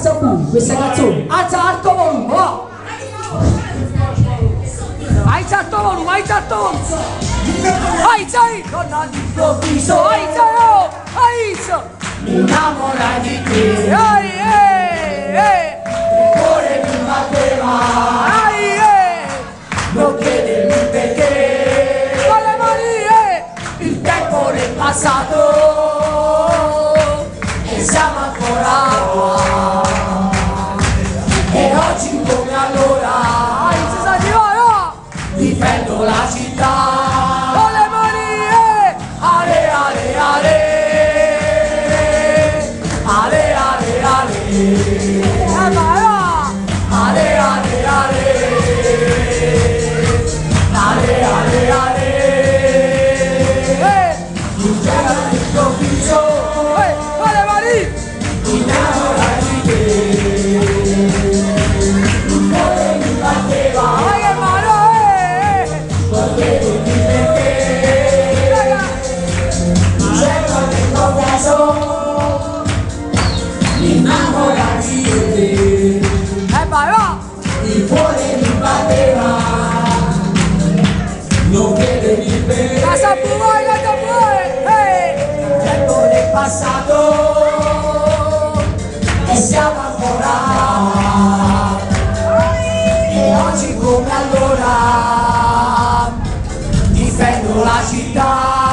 Sabu, questa canzone. Alza alto volume, va! Alza alto volume, alza alto volume! Alza! Con all'improvviso, alza! Alza! Mi innamora di te! Il cuore mi batteva! Non chiedermi perché! Con le mani! Il tempo è passato! E siamo ancora qua! E oggi come allora difendo la città con le mani ale ale ale ale ale ale ale ale ale ale ale ale il cielo all'improvviso con le mani innamora di te. Innamorati di te, il cuore mi batteva, non chiedermi perché, il tempo è passato e siamo ancora, e oggi come allora difendo la città.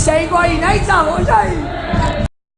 Sei guai, nei zavo,